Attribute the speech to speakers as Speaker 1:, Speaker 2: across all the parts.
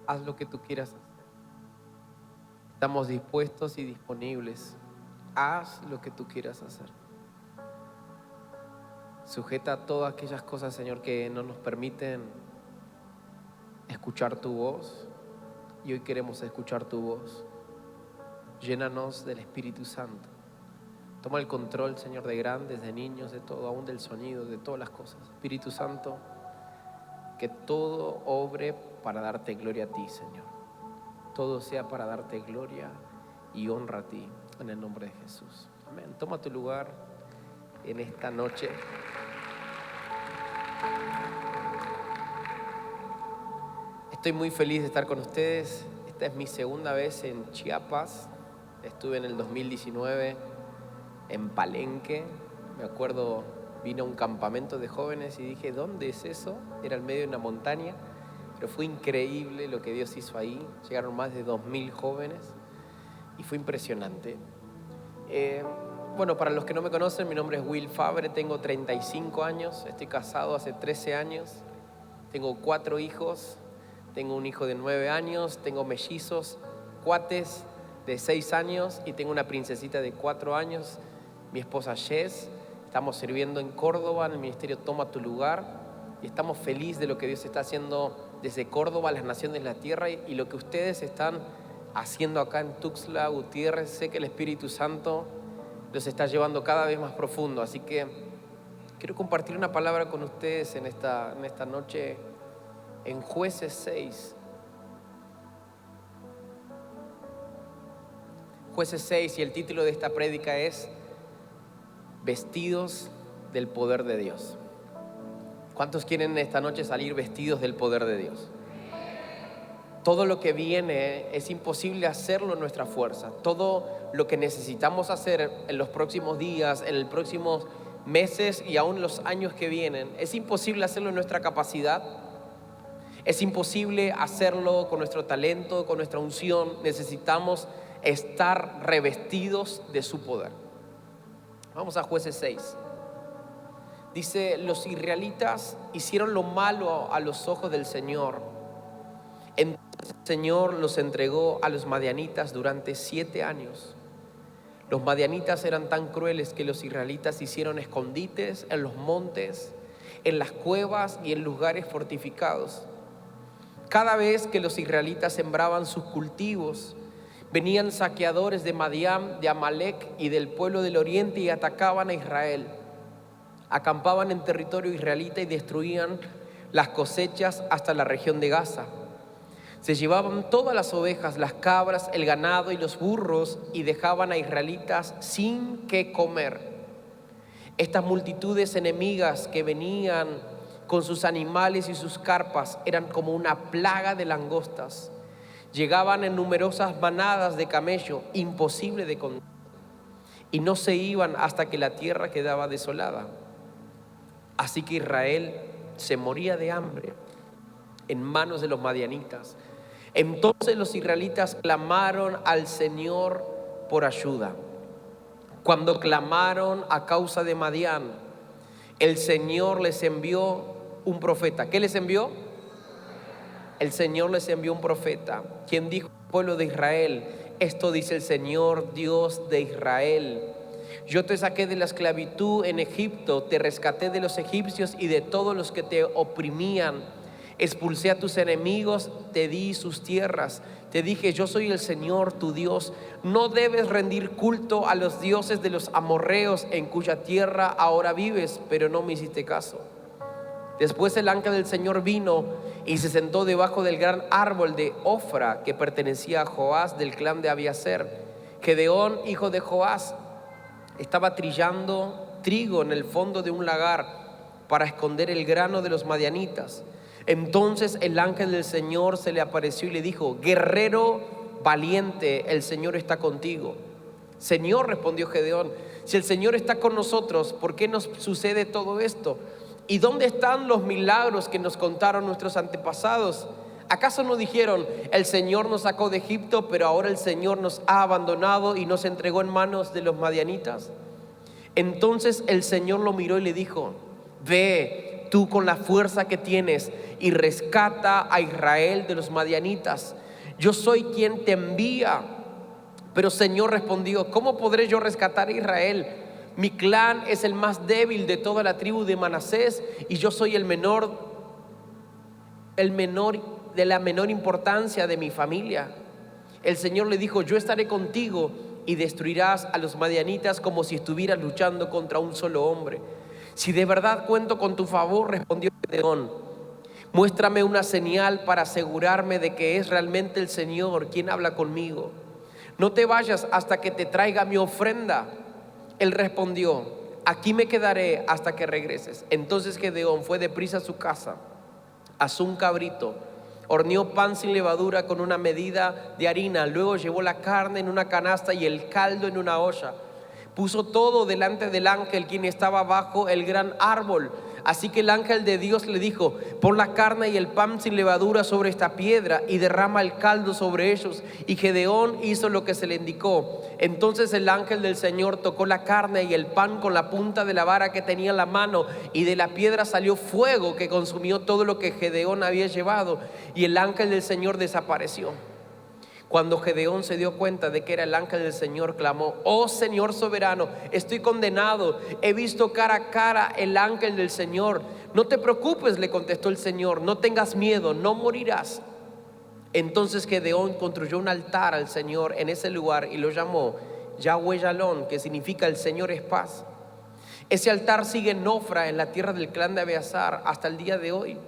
Speaker 1: haz lo que tú quieras hacer. Estamos dispuestos y disponibles. Haz lo que tú quieras hacer. Sujeta todas aquellas cosas, Señor, que no nos permiten escuchar tu voz. Y hoy queremos escuchar tu voz. Llénanos del Espíritu Santo. Toma el control, Señor, de grandes, de niños, de todo, aún del sonido, de todas las cosas. Espíritu Santo, que todo obre para darte gloria a ti, Señor. Todo sea para darte gloria y honra a ti, en el nombre de Jesús. Amén. Toma tu lugar en esta noche. Estoy muy feliz de estar con ustedes. Esta es mi segunda vez en Chiapas. Estuve en el 2019 en Palenque. Me acuerdo, vine a un campamento de jóvenes y dije, ¿dónde es eso? Era en medio de una montaña, pero fue increíble lo que Dios hizo ahí. Llegaron más de 2000 jóvenes y fue impresionante. Bueno, para los que no me conocen, mi nombre es Will Fabre, tengo 35 años, estoy casado hace 13 años, tengo 4 hijos, tengo un hijo de 9 años, tengo mellizos, cuates de 6 años y tengo una princesita de 4 años, mi esposa Jess. Estamos sirviendo en Córdoba, en el ministerio Toma tu Lugar, y estamos felices de lo que Dios está haciendo desde Córdoba a las naciones de la tierra y lo que ustedes están haciendo acá en Tuxtla Gutiérrez. Sé que el Espíritu Santo los está llevando cada vez más profundo, así que quiero compartir una palabra con ustedes en esta noche en Jueces 6. Jueces 6, y el título de esta prédica es Vestidos del poder de Dios. ¿Cuántos quieren esta noche salir vestidos del poder de Dios? Todo lo que viene es imposible hacerlo en nuestra fuerza. Todo lo que necesitamos hacer en los próximos días, en los próximos meses y aún los años que vienen, es imposible hacerlo en nuestra capacidad. Es imposible hacerlo con nuestro talento, con nuestra unción. Necesitamos estar revestidos de su poder. Vamos a Jueces 6. Dice, los israelitas hicieron lo malo a los ojos del Señor. Entonces el Señor los entregó a los madianitas durante 7 años. Los madianitas eran tan crueles que los israelitas hicieron escondites en los montes, en las cuevas y en lugares fortificados. Cada vez que los israelitas sembraban sus cultivos, venían saqueadores de Madián, de Amalek y del pueblo del oriente y atacaban a Israel. Acampaban en territorio israelita y destruían las cosechas hasta la región de Gaza. Se llevaban todas las ovejas, las cabras, el ganado y los burros y dejaban a israelitas sin qué comer. Estas multitudes enemigas que venían con sus animales y sus carpas eran como una plaga de langostas. Llegaban en numerosas manadas de camello, imposible de contar, y no se iban hasta que la tierra quedaba desolada. Así que Israel se moría de hambre en manos de los madianitas. Entonces los israelitas clamaron al Señor por ayuda. Cuando clamaron a causa de Madián, el Señor les envió un profeta. ¿Qué les envió? El Señor les envió un profeta, quien dijo al pueblo de Israel: esto dice el Señor, Dios de Israel: yo te saqué de la esclavitud en Egipto, te rescaté de los egipcios y de todos los que te oprimían. Expulsé a tus enemigos, te di sus tierras. Te dije, yo soy el Señor tu Dios. No debes rendir culto a los dioses de los amorreos en cuya tierra ahora vives, pero no me hiciste caso. Después el ángel del Señor vino y se sentó debajo del gran árbol de Ofra que pertenecía a Joás del clan de Abiaser. Gedeón, hijo de Joás, estaba trillando trigo en el fondo de un lagar para esconder el grano de los madianitas. Entonces el ángel del Señor se le apareció y le dijo: guerrero valiente, el Señor está contigo. Señor, respondió Gedeón, si el Señor está con nosotros, ¿por qué nos sucede todo esto? ¿Y dónde están los milagros que nos contaron nuestros antepasados? ¿Acaso no dijeron: el Señor nos sacó de Egipto, pero ahora el Señor nos ha abandonado y nos entregó en manos de los madianitas? Entonces el Señor lo miró y le dijo: ve, tú con la fuerza que tienes y rescata a Israel de los madianitas. Yo soy quien te envía. Pero Señor respondió: ¿cómo podré yo rescatar a Israel? Mi clan es el más débil de toda la tribu de Manasés y yo soy el menor de la menor importancia de mi familia. El Señor le dijo: yo estaré contigo y destruirás a los madianitas como si estuvieras luchando contra un solo hombre. Si de verdad cuento con tu favor, respondió Gedeón, muéstrame una señal para asegurarme de que es realmente el Señor quien habla conmigo. No te vayas hasta que te traiga mi ofrenda. Él respondió: aquí me quedaré hasta que regreses. Entonces Gedeón fue deprisa a su casa, asó un cabrito, horneó pan sin levadura con una medida de harina, luego llevó la carne en una canasta y el caldo en una olla. Puso todo delante del ángel, quien estaba bajo el gran árbol. Así que el ángel de Dios le dijo: pon la carne y el pan sin levadura sobre esta piedra y derrama el caldo sobre ellos. Y Gedeón hizo lo que se le indicó. Entonces el ángel del Señor tocó la carne y el pan con la punta de la vara que tenía en la mano, y de la piedra salió fuego que consumió todo lo que Gedeón había llevado, y el ángel del Señor desapareció. Cuando Gedeón se dio cuenta de que era el ángel del Señor, clamó: oh Señor soberano, estoy condenado, he visto cara a cara el ángel del Señor. No te preocupes, le contestó el Señor, no tengas miedo, no morirás. Entonces Gedeón construyó un altar al Señor en ese lugar y lo llamó Yahweh Yalón, que significa el Señor es paz. Ese altar sigue en Ofra, en la tierra del clan de Abiasar, hasta el día de hoy.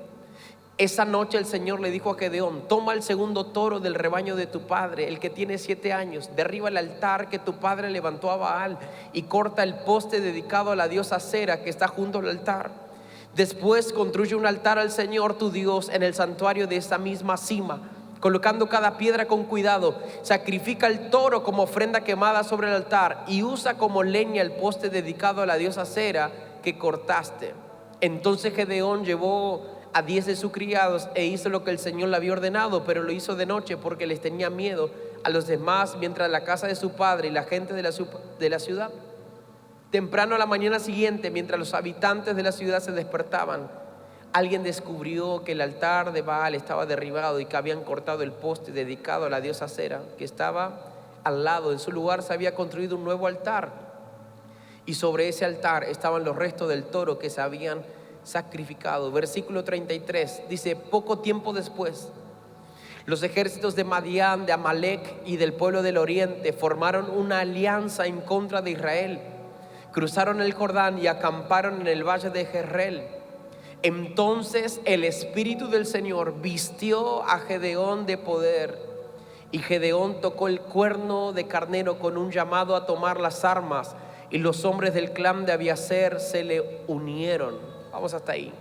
Speaker 1: Esa noche el Señor le dijo a Gedeón: toma el segundo toro del rebaño de tu padre, el que tiene 7 años, derriba el altar que tu padre levantó a Baal y corta el poste dedicado a la diosa Acera que está junto al altar. Después construye un altar al Señor tu Dios en el santuario de esa misma cima, colocando cada piedra con cuidado. Sacrifica el toro como ofrenda quemada sobre el altar y usa como leña el poste dedicado a la diosa Acera que cortaste. Entonces Gedeón llevó a 10 de sus criados e hizo lo que el Señor le había ordenado, pero lo hizo de noche porque les tenía miedo a los demás, mientras la casa de su padre y la gente de la ciudad. Temprano a la mañana siguiente, mientras los habitantes de la ciudad se despertaban, alguien descubrió que el altar de Baal estaba derribado y que habían cortado el poste dedicado a la diosa Acera que estaba al lado. En su lugar se había construido un nuevo altar, y sobre ese altar estaban los restos del toro que se habían sacrificado. Versículo 33 dice: poco tiempo después, los ejércitos de Madián, de Amalec y del pueblo del oriente formaron una alianza en contra de Israel. Cruzaron el Jordán y acamparon en el valle de Jezreel. Entonces el Espíritu del Señor vistió a Gedeón de poder, y Gedeón tocó el cuerno de carnero con un llamado a tomar las armas, y los hombres del clan de Abiaser se le unieron. Vamos hasta ahí.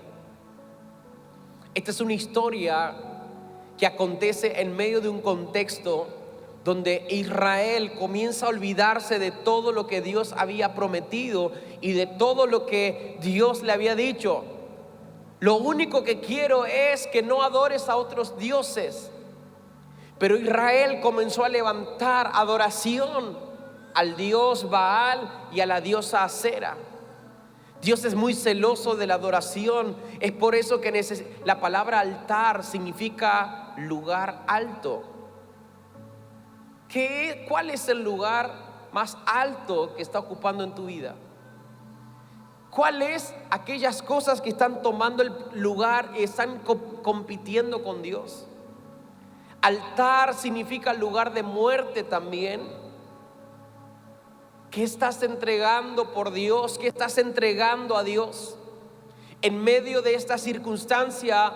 Speaker 1: Esta es una historia que acontece en medio de un contexto donde Israel comienza a olvidarse de todo lo que Dios había prometido y de todo lo que Dios le había dicho. Lo único que quiero es que no adores a otros dioses. Pero Israel comenzó a levantar adoración al dios Baal y a la diosa Acera. Dios es muy celoso de la adoración. Es por eso que la palabra altar significa lugar alto. ¿Cuál es el lugar más alto que está ocupando en tu vida? ¿Cuáles aquellas cosas que están tomando el lugar y están compitiendo con Dios? Altar significa lugar de muerte también. ¿Qué estás entregando por Dios? ¿Qué estás entregando a Dios? En medio de esta circunstancia,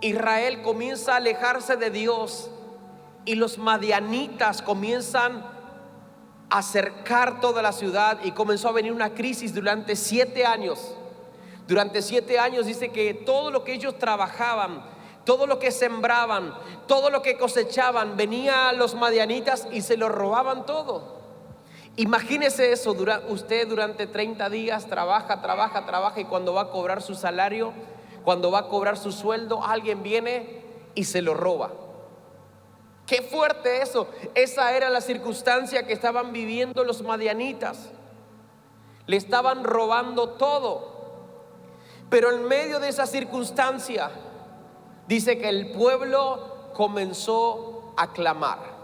Speaker 1: Israel comienza a alejarse de Dios y los madianitas comienzan a cercar toda la ciudad, y comenzó a venir una crisis durante 7 años. Durante 7 años dice que todo lo que ellos trabajaban, todo lo que sembraban, todo lo que cosechaban, venían los madianitas y se lo robaban todo. Imagínese eso, usted durante 30 días trabaja y cuando va a cobrar su salario, cuando va a cobrar su sueldo, alguien viene y se lo roba. Qué fuerte eso. Esa era la circunstancia que estaban viviendo los madianitas. Le estaban robando todo. Pero en medio de esa circunstancia, dice que el pueblo comenzó a clamar.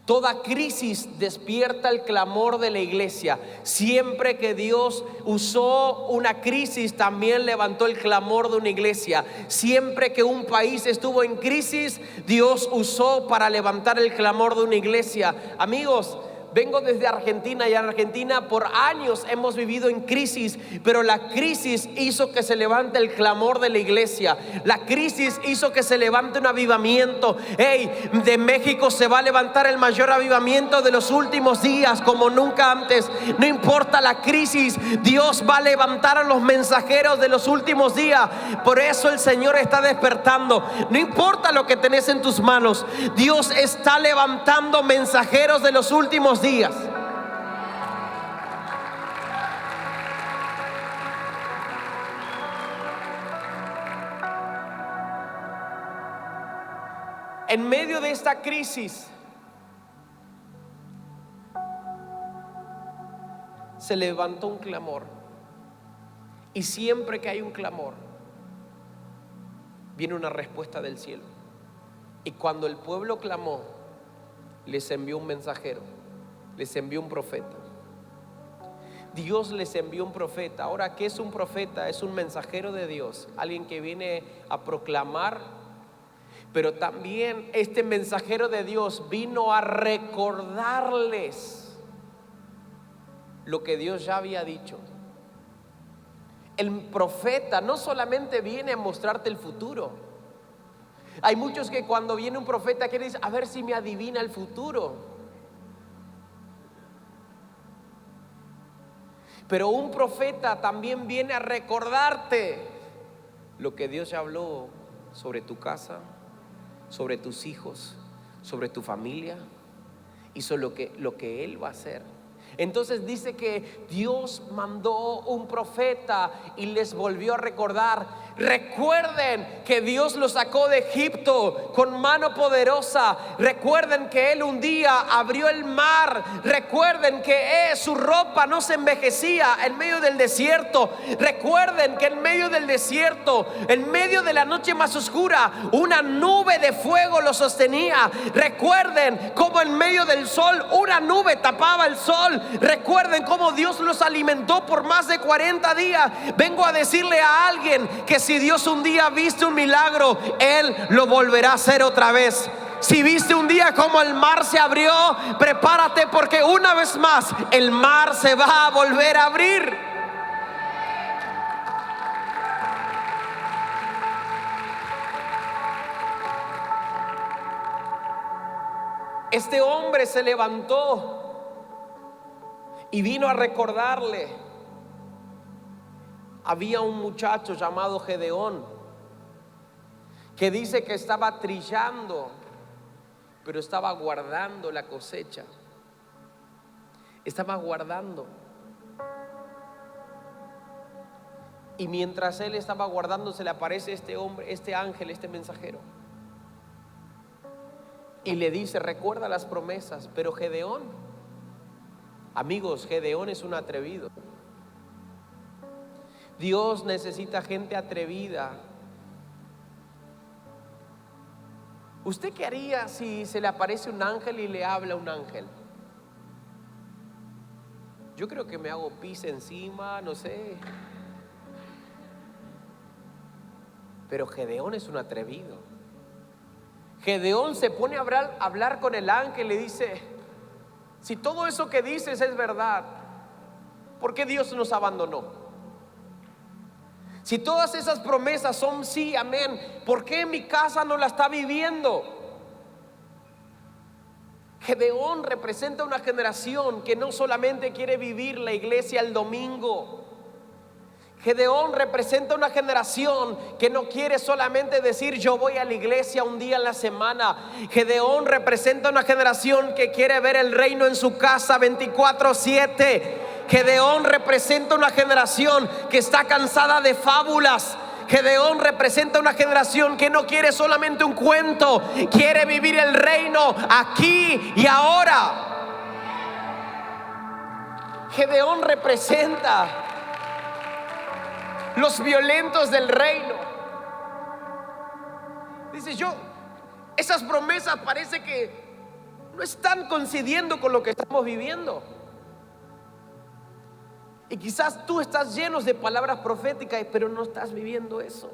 Speaker 1: Toda crisis despierta el clamor de la iglesia. Siempre que Dios usó una crisis, también levantó el clamor de una iglesia. Siempre que un país estuvo en crisis, Dios usó para levantar el clamor de una iglesia. Amigos, vengo desde Argentina y en Argentina por años hemos vivido en crisis, pero la crisis hizo que se levante el clamor de la iglesia. La crisis hizo que se levante un avivamiento. Hey, de México se va a levantar el mayor avivamiento de los últimos días como nunca antes. No importa la crisis, Dios va a levantar a los mensajeros de los últimos días. Por eso el Señor está despertando. No importa lo que tenés en tus manos, Dios está levantando mensajeros de los últimos días. En medio de esta crisis se levantó un clamor, y siempre que hay un clamor viene una respuesta del cielo. Y cuando el pueblo clamó, les envió un mensajero, les envió un profeta. Dios les envió un profeta. Ahora, ¿qué es un profeta? Es un mensajero de Dios, alguien que viene a proclamar, pero también este mensajero de Dios vino a recordarles lo que Dios ya había dicho. El profeta no solamente viene a mostrarte el futuro. Hay muchos que cuando viene un profeta quieren decir, a ver si me adivina el futuro. Pero un profeta también viene a recordarte lo que Dios ya habló sobre tu casa, sobre tus hijos, sobre tu familia y sobre lo que Él va a hacer. Entonces dice que Dios mandó un profeta y les volvió a recordar. Recuerden que Dios los sacó de Egipto con mano poderosa. Recuerden que Él un día abrió el mar. Recuerden que su ropa no se envejecía en medio del desierto. Recuerden que en medio del desierto, en medio de la noche más oscura, una nube de fuego los sostenía. Recuerden cómo en medio del sol una nube tapaba el sol. Recuerden cómo Dios los alimentó por más de 40 días. Vengo a decirle a alguien que si Dios un día viste un milagro, Él lo volverá a hacer otra vez. Si viste un día como el mar se abrió, prepárate, porque una vez más el mar se va a volver a abrir. Este hombre se levantó y vino a recordarle. Había un muchacho llamado Gedeón que dice que estaba trillando, pero estaba guardando la cosecha. Estaba guardando. Y mientras él estaba guardando, se le aparece este hombre, este ángel, este mensajero, y le dice: recuerda las promesas. Pero Gedeón, amigos, Gedeón es un atrevido. Dios necesita gente atrevida. ¿Usted qué haría si se le aparece un ángel y le habla un ángel? Yo creo que me hago pis encima, no sé. Pero Gedeón es un atrevido. Gedeón se pone a hablar con el ángel y le dice: si todo eso que dices es verdad, ¿por qué Dios nos abandonó? Si todas esas promesas son sí, amén, ¿por qué mi casa no la está viviendo? Gedeón representa una generación que no solamente quiere vivir la iglesia el domingo. Gedeón representa una generación que no quiere solamente decir yo voy a la iglesia un día en la semana. Gedeón representa una generación que quiere ver el reino en su casa 24/7. Gedeón representa una generación que está cansada de fábulas. Gedeón representa una generación que no quiere solamente un cuento, quiere vivir el reino aquí y ahora. Gedeón representa los violentos del reino. Dice, esas promesas parece que no están coincidiendo con lo que estamos viviendo. Y quizás tú estás lleno de palabras proféticas, pero no estás viviendo eso.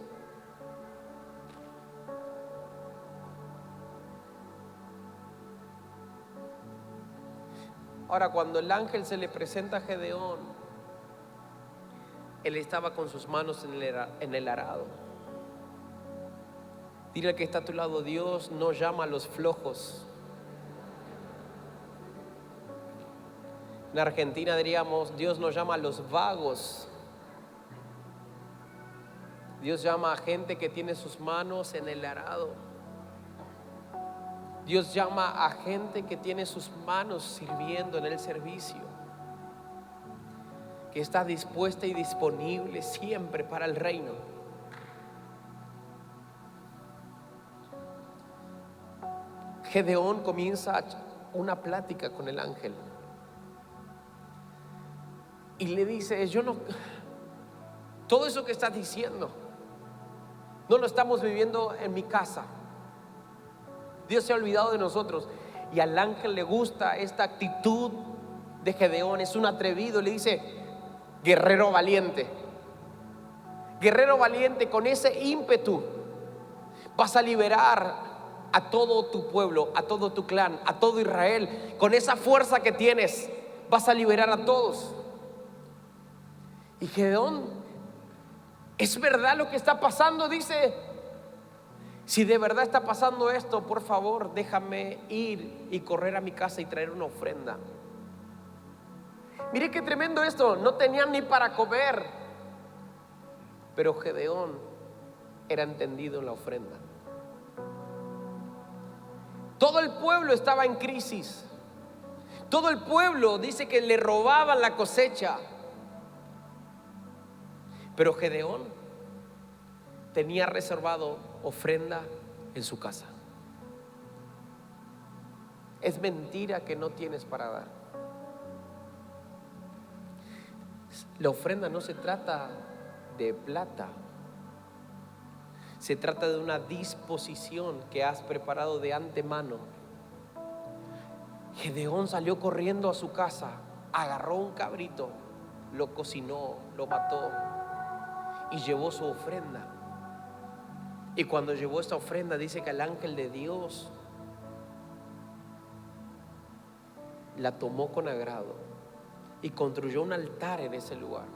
Speaker 1: Ahora, cuando el ángel se le presenta a Gedeón, él estaba con sus manos en el arado. Dile al que está a tu lado, Dios no llama a los flojos. En Argentina diríamos, Dios no llama a los vagos. Dios llama a gente que tiene sus manos en el arado. Dios llama a gente que tiene sus manos sirviendo en el servicio, que está dispuesta y disponible siempre para el reino. Gedeón comienza una plática con el ángel y le dice, todo eso que estás diciendo no lo estamos viviendo en mi casa. Dios se ha olvidado de nosotros. Y al ángel le gusta esta actitud de Gedeón. Es un atrevido. Le dice, guerrero valiente. Guerrero valiente, con ese ímpetu vas a liberar a todo tu pueblo, a todo tu clan, a todo Israel. Con esa fuerza que tienes vas a liberar a todos. Y Gedeón, ¿es verdad lo que está pasando? Dice, si de verdad está pasando esto, por favor, déjame ir y correr a mi casa y traer una ofrenda. Mire qué tremendo esto. No tenían ni para comer, pero Gedeón era entendido en la ofrenda. Todo el pueblo estaba en crisis. Todo el pueblo dice que le robaban la cosecha, pero Gedeón tenía reservado ofrenda en su casa. Es mentira que no tienes para dar. La ofrenda no se trata de plata, se trata de una disposición que has preparado de antemano. Gedeón salió corriendo a su casa, agarró un cabrito, lo cocinó, lo mató y llevó su ofrenda. Y cuando llevó esta ofrenda, dice que el ángel de Dios la tomó con agrado y construyó un altar en ese lugar.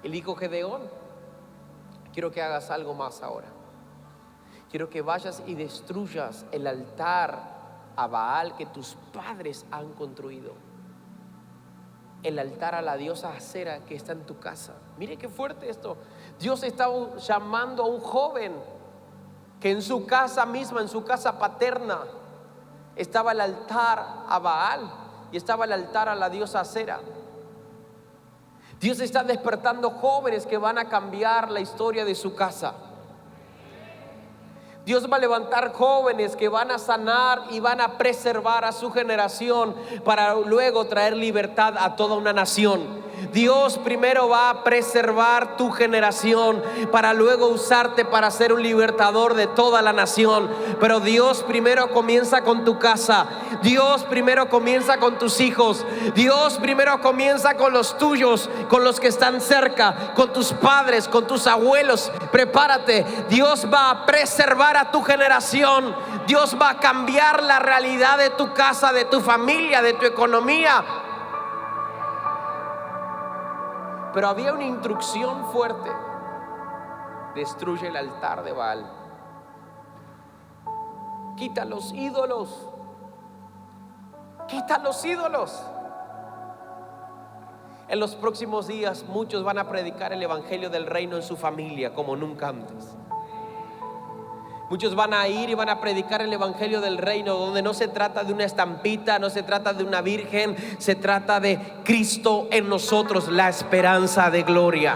Speaker 1: Y le dijo, Gedeón, quiero que hagas algo más ahora. Quiero que vayas y destruyas el altar a Baal que tus padres han construido. El altar a la diosa Acera que está en tu casa. Mire qué fuerte esto. Dios está llamando a un joven que en su casa misma, en su casa paterna, estaba el altar a Baal y estaba el altar a la diosa Acera. Dios está despertando jóvenes que van a cambiar la historia de su casa. Dios va a levantar jóvenes que van a sanar y van a preservar a su generación para luego traer libertad a toda una nación. Dios primero va a preservar tu generación para luego usarte para ser un libertador de toda la nación. Pero Dios primero comienza con tu casa. Dios primero comienza con tus hijos. Dios primero comienza con los tuyos, con los que están cerca, con tus padres, con tus abuelos. Prepárate. Dios va a preservar a tu generación. Dios va a cambiar la realidad de tu casa, de tu familia, de tu economía. Pero había una instrucción fuerte: destruye el altar de Baal, quita los ídolos, quita los ídolos. En los próximos días muchos van a predicar el evangelio del reino en su familia como nunca antes. Muchos van a ir y van a predicar el evangelio del reino, donde no se trata de una estampita, no se trata de una virgen, se trata de Cristo en nosotros, la esperanza de gloria.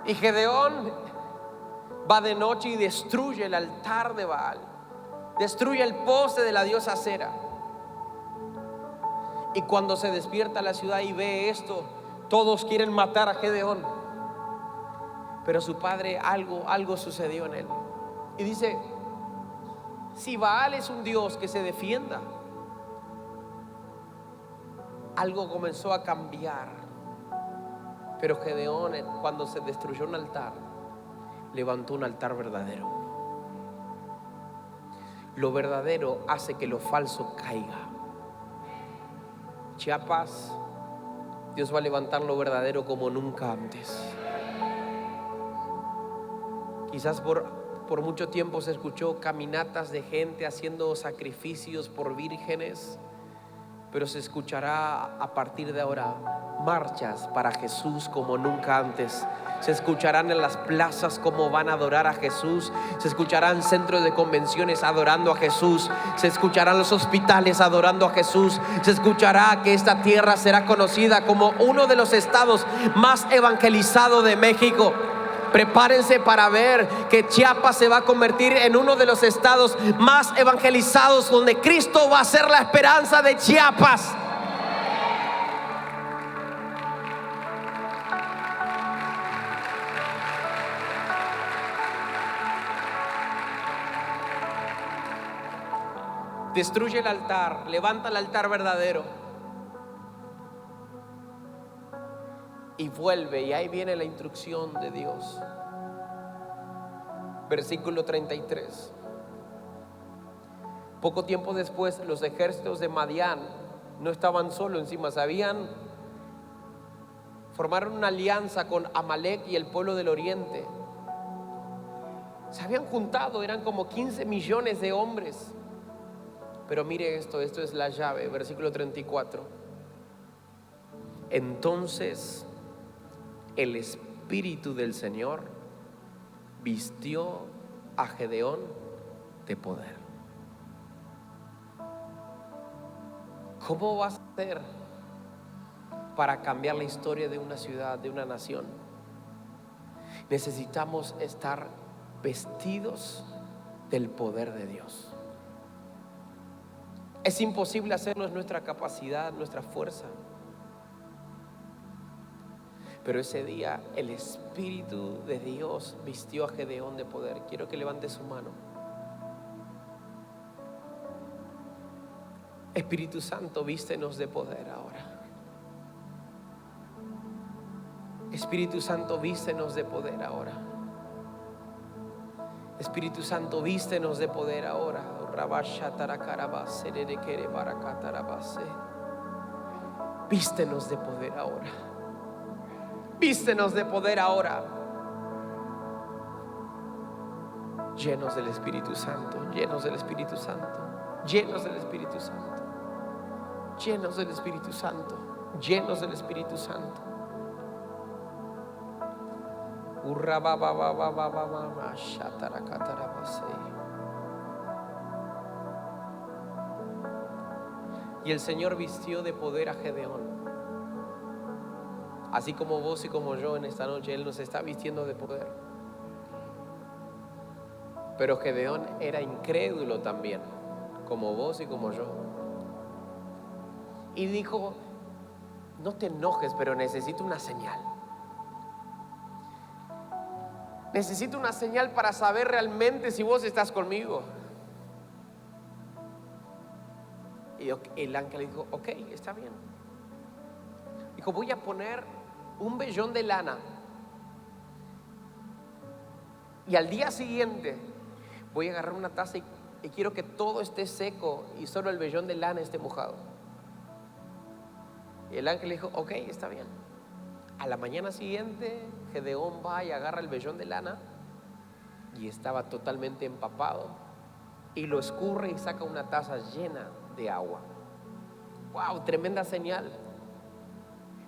Speaker 1: Y Gedeón va de noche y destruye el altar de Baal, destruye el poste de la diosa Acera. Y cuando se despierta la ciudad y ve esto, todos quieren matar a Gedeón. Pero su padre, algo sucedió en él. Y dice: si Baal es un Dios que se defienda, algo comenzó a cambiar. Pero Gedeón, cuando se destruyó un altar, levantó un altar verdadero. Lo verdadero hace que lo falso caiga. Chiapas, Dios va a levantar lo verdadero como nunca antes. Quizás por mucho tiempo se escuchó caminatas de gente haciendo sacrificios por vírgenes, pero se escuchará a partir de ahora marchas para Jesús como nunca antes. Se escucharán en las plazas cómo van a adorar a Jesús. Se escucharán centros de convenciones adorando a Jesús. Se escucharán los hospitales adorando a Jesús. Se escuchará que esta tierra será conocida como uno de los estados más evangelizados de México. Prepárense para ver que Chiapas se va a convertir en uno de los estados más evangelizados, donde Cristo va a ser la esperanza de Chiapas. Destruye el altar, levanta el altar verdadero y vuelve. Y ahí viene la instrucción de Dios. Versículo 33. Poco tiempo después, los ejércitos de Madián no estaban solo encima, formaron una alianza con Amalek y el pueblo del oriente. Se habían juntado, eran como 15 millones de hombres. Pero mire esto es la llave, versículo 34. Entonces el Espíritu del Señor vistió a Gedeón de poder. ¿Cómo vas a hacer para cambiar la historia de una ciudad, de una nación? Necesitamos estar vestidos del poder de Dios. Es imposible hacerlo, es nuestra capacidad, nuestra fuerza. Pero ese día el Espíritu de Dios vistió a Gedeón de poder. Quiero que levante su mano. Espíritu Santo, vístenos de poder ahora. Espíritu Santo, vístenos de poder ahora. Espíritu Santo, vístenos de poder ahora. Vístenos de poder ahora. Vístenos de poder ahora. Llenos del Espíritu Santo, llenos del Espíritu Santo, llenos del Espíritu Santo, llenos del Espíritu Santo, llenos del Espíritu Santo. Y el Señor vistió de poder a Gedeón. Así como vos y como yo en esta noche, Él nos está vistiendo de poder. Pero Gedeón era incrédulo también, como vos y como yo. Y dijo: no te enojes, pero necesito una señal. Necesito una señal para saber realmente si vos estás conmigo. Y el ángel dijo: ok, está bien. Dijo: voy a poner un vellón de lana, y al día siguiente voy a agarrar una taza y quiero que todo esté seco y solo el vellón de lana esté mojado. Y el ángel dijo: ok, está bien. A la mañana siguiente Gedeón va y agarra el vellón de lana y estaba totalmente empapado, y lo escurre y saca una taza llena de agua. ¡Wow! Tremenda señal.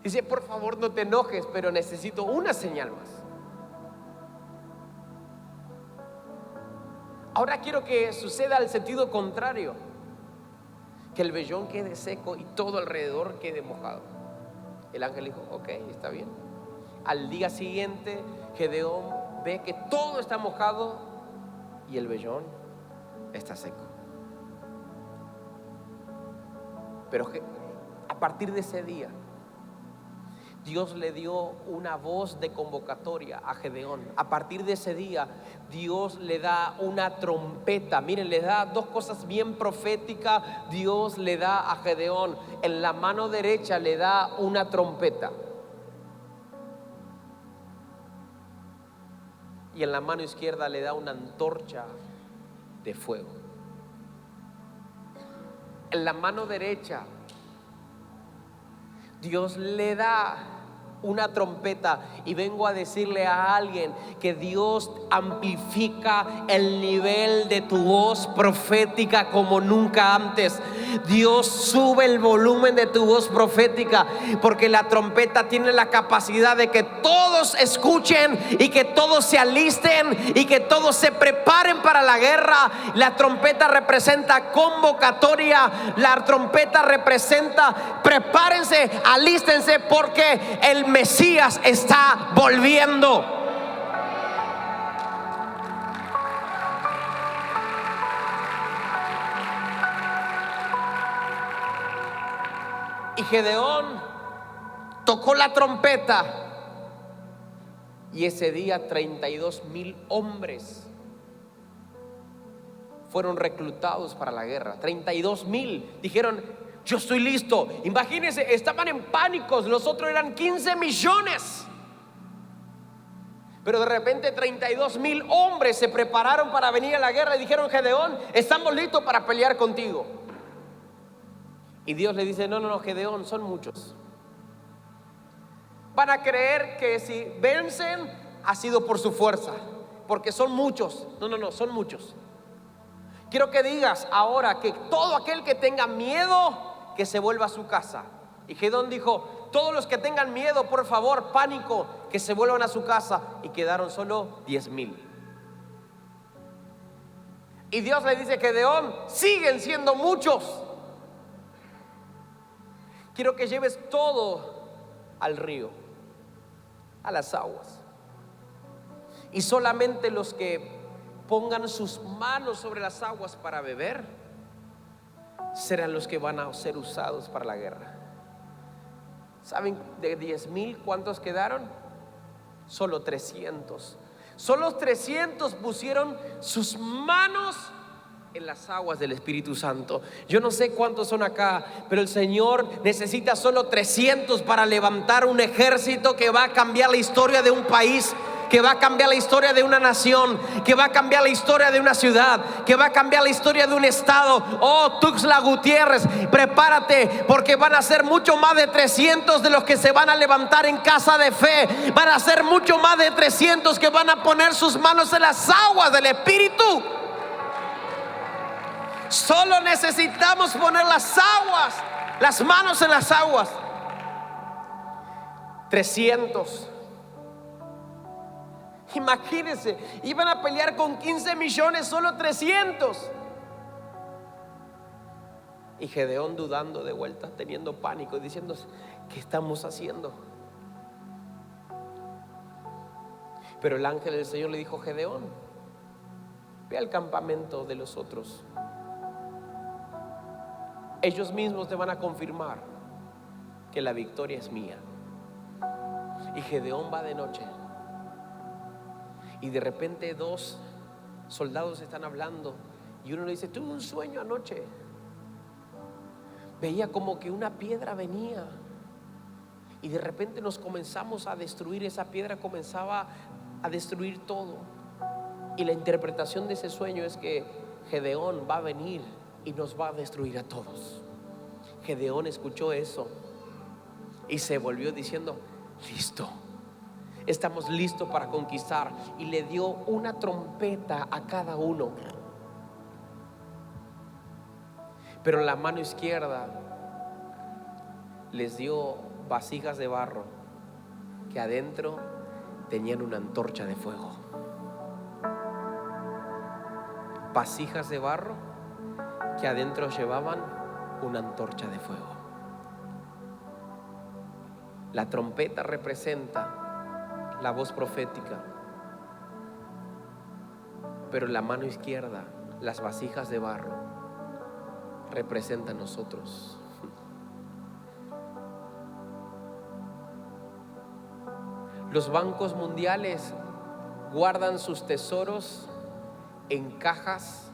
Speaker 1: Dice: por favor, no te enojes, pero necesito una señal más. Ahora quiero que suceda el sentido contrario, que el vellón quede seco y todo alrededor quede mojado. El ángel dijo: ok, está bien. Al día siguiente Gedeón ve que todo está mojado y el vellón está seco. Pero A partir de ese día, Dios le dio una voz de convocatoria a Gedeón. A partir de ese día, Dios le da una trompeta. Miren, le da dos cosas bien proféticas. Dios le da a Gedeón. En la mano derecha le da una trompeta. Y en la mano izquierda le da una antorcha de fuego. En la mano derecha Dios le da una trompeta, y vengo a decirle a alguien que Dios amplifica el nivel de tu voz profética como nunca antes. Dios sube el volumen de tu voz profética, porque la trompeta tiene la capacidad de que todos escuchen y que todos se alisten y que todos se preparen para la guerra. La trompeta representa convocatoria. La trompeta representa prepárense, alístense, porque el Mesías está volviendo. Y Gedeón tocó la trompeta, y ese día 32,000 hombres fueron reclutados para la guerra. 32,000 dijeron: yo estoy listo. Imagínense, estaban en pánicos. Los otros eran 15 millones. Pero de repente 32,000 hombres se prepararon para venir a la guerra y dijeron: Gedeón, estamos listos para pelear contigo. Y Dios le dice: no, Gedeón, son muchos. Van a creer que si vencen ha sido por su fuerza, porque son muchos. No, son muchos. Quiero que digas ahora que todo aquel que tenga miedo, que se vuelva a su casa. Y Gedeón dijo: todos los que tengan miedo, por favor, pánico, que se vuelvan a su casa. Y quedaron solo 10,000. Y Dios le dice: Gedeón, siguen siendo muchos. Quiero que lleves todo al río, a las aguas, y solamente los que pongan sus manos sobre las aguas para beber serán los que van a ser usados para la guerra. ¿Saben de 10,000 cuántos quedaron? Solo 300. Solo 300 pusieron sus manos en las aguas del Espíritu Santo. Yo no sé cuántos son acá, pero el Señor necesita solo 300 para levantar un ejército que va a cambiar la historia de un país, que va a cambiar la historia de una nación, que va a cambiar la historia de una ciudad, que va a cambiar la historia de un estado. Oh, Tuxtla Gutiérrez, prepárate, porque van a ser mucho más de 300 de los que se van a levantar en casa de fe. Van a ser mucho más de 300 que van a poner sus manos en las aguas del Espíritu. Solo necesitamos poner las manos en las aguas. 300. Imagínense, iban a pelear con 15 millones, solo 300. Y Gedeón dudando de vuelta, teniendo pánico y diciendo: ¿qué estamos haciendo? Pero el ángel del Señor le dijo: Gedeón, ve al campamento de los otros. Ellos mismos te van a confirmar que la victoria es mía. Y Gedeón va de noche, y de repente 2 soldados están hablando, y uno le dice: tuve un sueño anoche. Veía como que una piedra venía, y de repente nos comenzamos a destruir. Esa piedra comenzaba a destruir todo. Y la interpretación de ese sueño es que Gedeón va a venir y nos va a destruir a todos. Gedeón escuchó eso y se volvió diciendo: listo, estamos listos para conquistar. Y le dio una trompeta a cada uno. Pero en la mano izquierda les dio vasijas de barro que adentro tenían una antorcha de fuego. Vasijas de barro que adentro llevaban una antorcha de fuego. La trompeta representa la voz profética, pero en la mano izquierda, las vasijas de barro representan nosotros. Los bancos mundiales guardan sus tesoros en cajas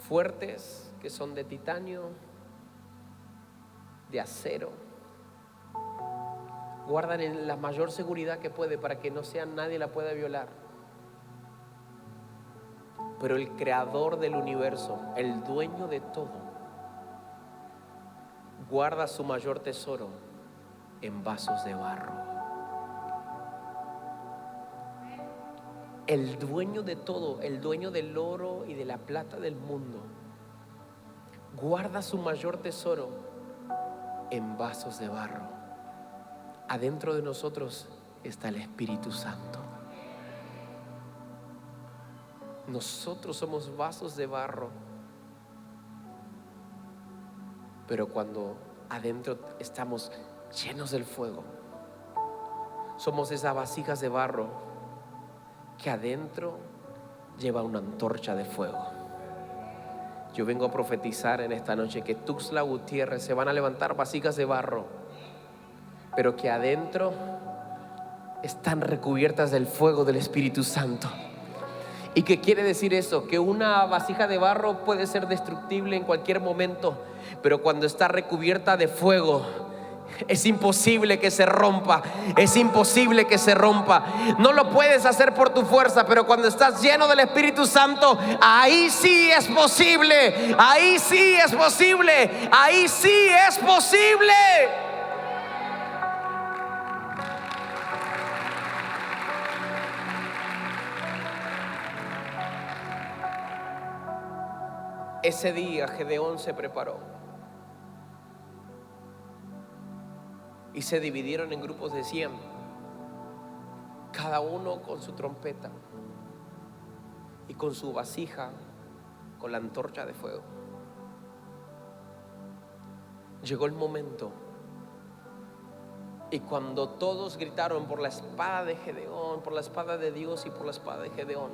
Speaker 1: fuertes que son de titanio, de acero. Guardan en la mayor seguridad que puede para que nadie la pueda violar. Pero el creador del universo, el dueño de todo, guarda su mayor tesoro en vasos de barro. El dueño de todo, el dueño del oro y de la plata del mundo, guarda su mayor tesoro en vasos de barro. Adentro de nosotros está el Espíritu Santo. Nosotros somos vasos de barro, pero cuando adentro estamos llenos del fuego, somos esas vasijas de barro que adentro lleva una antorcha de fuego. Yo vengo a profetizar en esta noche que Tuxtla Gutiérrez se van a levantar vasijas de barro, pero que adentro están recubiertas del fuego del Espíritu Santo. ¿Y qué quiere decir eso? Que una vasija de barro puede ser destructible en cualquier momento, pero cuando está recubierta de fuego, es imposible que se rompa. Es imposible que se rompa. No lo puedes hacer por tu fuerza, pero cuando estás lleno del Espíritu Santo, ahí sí es posible. Ahí sí es posible. Ahí sí es posible. Ese día Gedeón se preparó y se dividieron en grupos de 100, cada uno con su trompeta y con su vasija, con la antorcha de fuego. Llegó el momento, y cuando todos gritaron por la espada de Gedeón, por la espada de Dios y por la espada de Gedeón,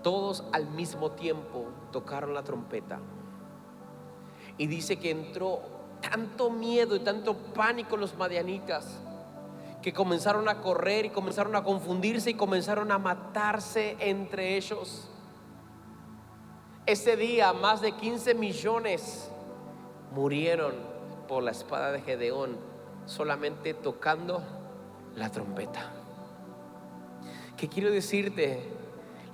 Speaker 1: todos al mismo tiempo tocaron la trompeta. Y dice que entró tanto miedo y tanto pánico en los madianitas que comenzaron a correr y comenzaron a confundirse y comenzaron a matarse entre ellos. Ese día más de 15 millones murieron por la espada de Gedeón, solamente tocando la trompeta. ¿Qué quiero decirte?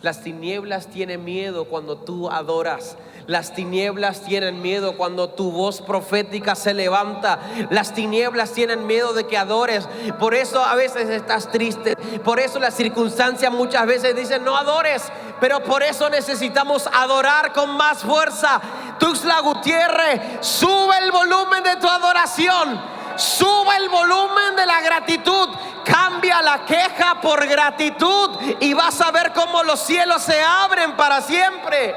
Speaker 1: Las tinieblas tienen miedo cuando tú adoras. Las tinieblas tienen miedo cuando tu voz profética se levanta. Las tinieblas tienen miedo de que adores. Por eso a veces estás triste. Por eso las circunstancias muchas veces dicen no adores. Pero por eso necesitamos adorar con más fuerza. Tuxtla Gutiérrez, sube el volumen de tu adoración. Sube el volumen de la gratitud. Cambia la queja por gratitud y vas a ver cómo los cielos se abren para siempre.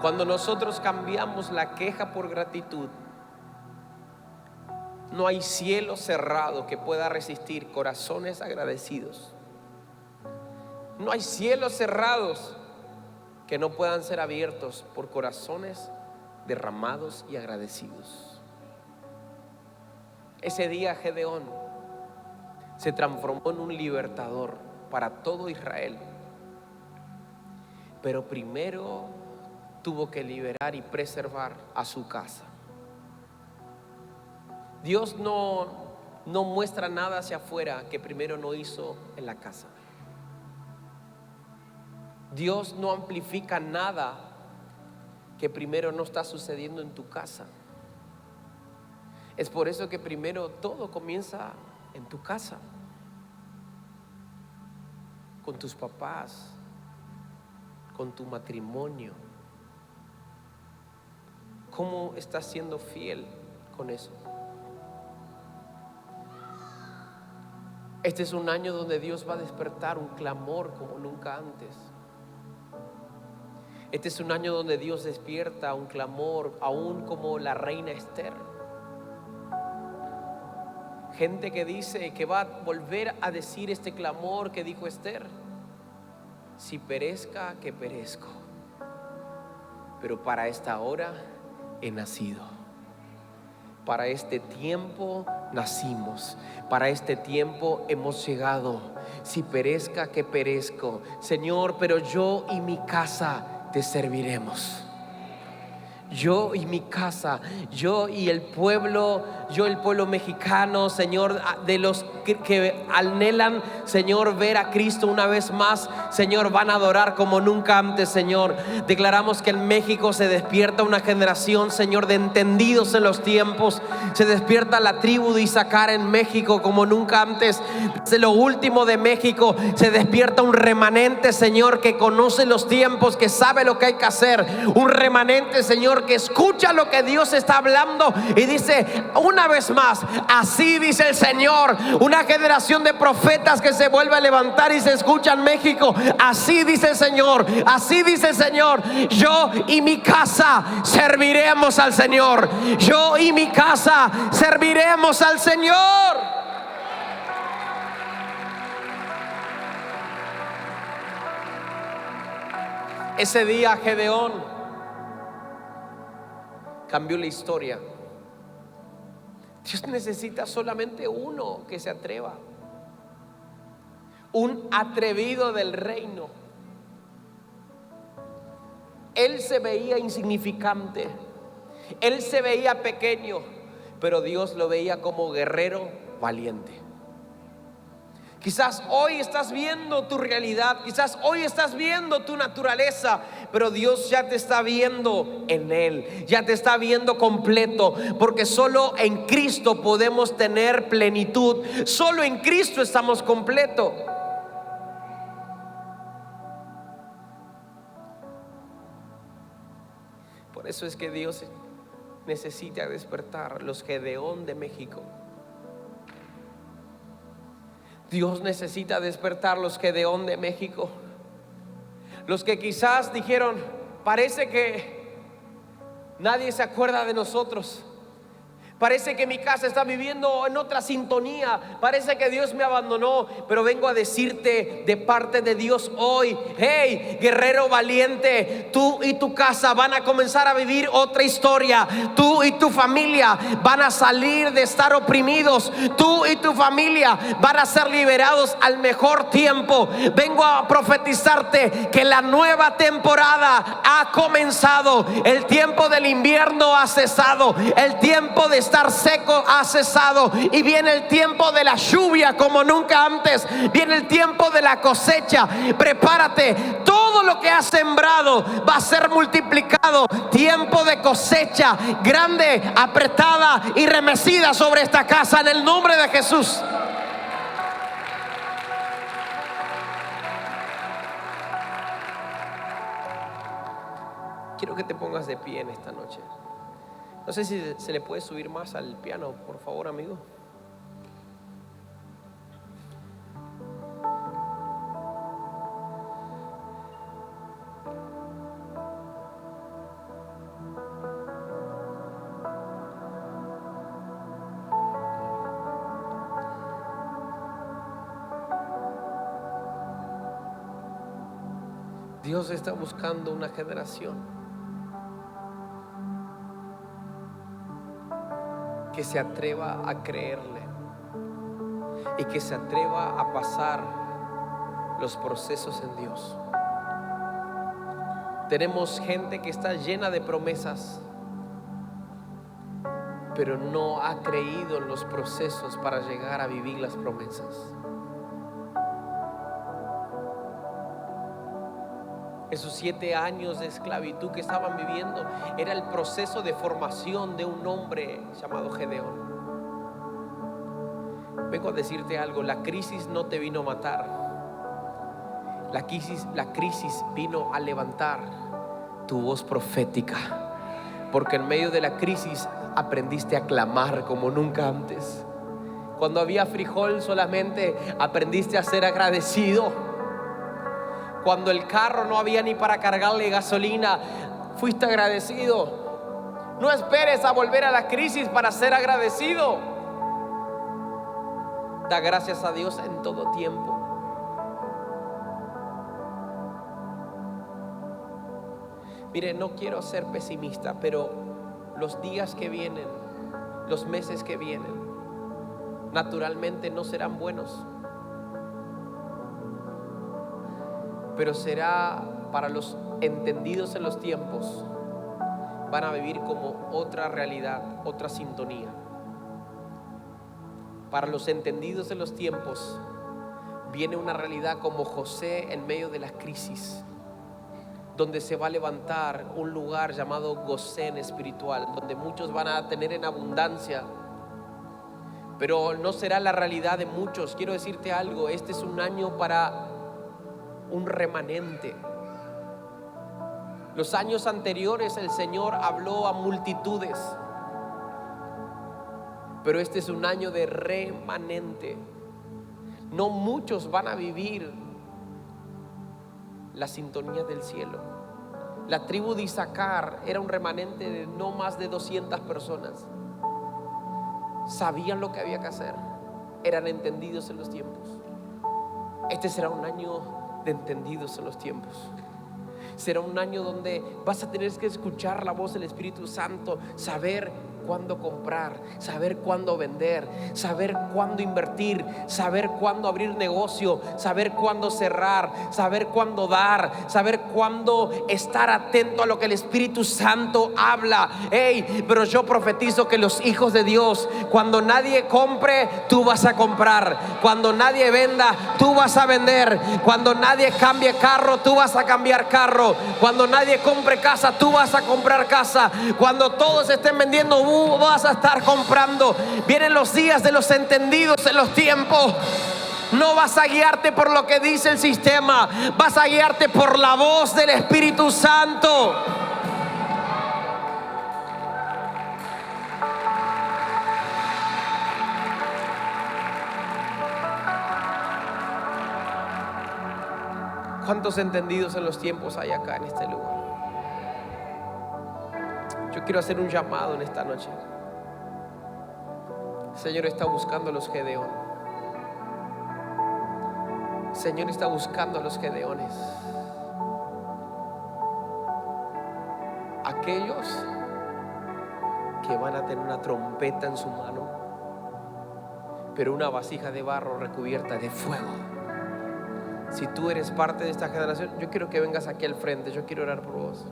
Speaker 1: Cuando nosotros cambiamos la queja por gratitud, no hay cielo cerrado que pueda resistir corazones agradecidos. No hay cielos cerrados que no puedan ser abiertos por corazones derramados y agradecidos. Ese día Gedeón se transformó en un libertador para todo Israel, pero primero tuvo que liberar y preservar a su casa. Dios no muestra nada hacia afuera que primero no hizo en la casa. Dios no amplifica nada que primero no está sucediendo en tu casa. Es por eso que primero todo comienza en tu casa, con tus papás, con tu matrimonio. ¿Cómo estás siendo fiel con eso? Este es un año donde Dios va a despertar un clamor como nunca antes. Este es un año donde Dios despierta un clamor, aún como la reina Esther. Gente que dice que va a volver a decir este clamor que dijo Esther: si perezca, que perezco, pero para esta hora he nacido. Para este tiempo nacimos, para este tiempo hemos llegado. Si perezca, que perezco, Señor, pero yo y mi casa te serviremos. Yo y mi casa, yo y el pueblo mexicano, Señor, de los que anhelan, Señor, ver a Cristo una vez más, Señor, van a adorar como nunca antes, Señor. Declaramos que en México se despierta una generación, Señor, de entendidos en los tiempos. Se despierta la tribu de Isaacar en México como nunca antes. Desde lo último de México se despierta un remanente, Señor, que conoce los tiempos, que sabe lo que hay que hacer. Un remanente, Señor, que escucha lo que Dios está hablando y dice una vez más: así dice el Señor. Una generación de profetas que se vuelve a levantar y se escucha en México. Así dice el Señor, así dice el Señor: yo y mi casa serviremos al Señor. Yo y mi casa serviremos al Señor. Ese día Gedeón cambió la historia. Dios necesita solamente uno que se atreva, un atrevido del reino. Él se veía insignificante, él se veía pequeño, pero Dios lo veía como guerrero valiente. Quizás hoy estás viendo tu realidad, quizás hoy estás viendo tu naturaleza, pero Dios ya te está viendo en Él, ya te está viendo completo, porque solo en Cristo podemos tener plenitud, solo en Cristo estamos completos. Por eso es que Dios necesita despertar los Gedeón de México. Dios necesita despertar los Gedeón de México. Los que quizás dijeron: parece que nadie se acuerda de nosotros. Parece que mi casa está viviendo en otra sintonía. Parece que Dios me abandonó. Pero vengo a decirte de parte de Dios hoy: hey, guerrero valiente, tú y tu casa van a comenzar a vivir otra historia. Tú y tu familia van a salir de estar oprimidos. Tú y tu familia van a ser liberados al mejor tiempo. Vengo a profetizarte que la nueva temporada ha comenzado. El tiempo del invierno ha cesado. El tiempo de estar seco ha cesado, y viene el tiempo de la lluvia como nunca antes. Viene el tiempo de la cosecha. Prepárate, todo lo que has sembrado va a ser multiplicado. Tiempo de cosecha grande, apretada y remecida sobre esta casa en el nombre de Jesús. Quiero que te pongas de pie en esta noche. No sé si se le puede subir más al piano, por favor, amigo. Dios está buscando una generación que se atreva a creerle y que se atreva a pasar los procesos en Dios. Tenemos gente que está llena de promesas, pero no ha creído en los procesos para llegar a vivir las promesas. Esos 7 años de esclavitud que estaban viviendo era el proceso de formación de un hombre llamado Gedeón. Vengo a decirte algo: la crisis no te vino a matar. La crisis vino a levantar tu voz profética, porque en medio de la crisis aprendiste a clamar como nunca antes. Cuando había frijol solamente aprendiste a ser agradecido. Cuando el carro no había ni para cargarle gasolina, fuiste agradecido. No esperes a volver a la crisis para ser agradecido. Da gracias a Dios en todo tiempo. Mire, no quiero ser pesimista, pero los días que vienen, los meses que vienen, naturalmente no serán buenos, pero será para los entendidos en los tiempos. Van a vivir como otra realidad, otra sintonía. Para los entendidos en los tiempos viene una realidad como José en medio de la crisis, donde se va a levantar un lugar llamado Gosén espiritual, donde muchos van a tener en abundancia, pero no será la realidad de muchos. Quiero decirte algo, este es un año para un remanente. Los años anteriores el Señor habló a multitudes, pero este es un año de remanente. No muchos van a vivir la sintonía del cielo. La tribu de Isaacar era un remanente de no más de 200 personas. Sabían lo que había que hacer, eran entendidos en los tiempos. Este será un año de entendidos en los tiempos. Será un año donde vas a tener que escuchar la voz del Espíritu Santo, saber cuándo comprar, saber cuándo vender, saber cuándo invertir, saber cuándo abrir negocio, saber cuándo cerrar, saber cuándo dar, saber cuándo estar atento a lo que el Espíritu Santo habla. Pero yo profetizo que los hijos de Dios, cuando nadie compre, tú vas a comprar. Cuando nadie venda, tú vas a vender. Cuando nadie cambie carro, tú vas a cambiar carro. Cuando nadie compre casa, tú vas a comprar casa. Cuando todos estén vendiendo, vas a estar comprando. Vienen los días de los entendidos en los tiempos. No vas a guiarte por lo que dice el sistema, vas a guiarte por la voz del Espíritu Santo. ¿Cuántos entendidos en los tiempos hay acá en este lugar? Yo quiero hacer un llamado en esta noche. El Señor está buscando a los Gedeón. El Señor está buscando a los Gedeones. Aquellos que van a tener una trompeta en su mano, pero una vasija de barro recubierta de fuego. Si tú eres parte de esta generación, yo quiero que vengas aquí al frente. Yo quiero orar por vos.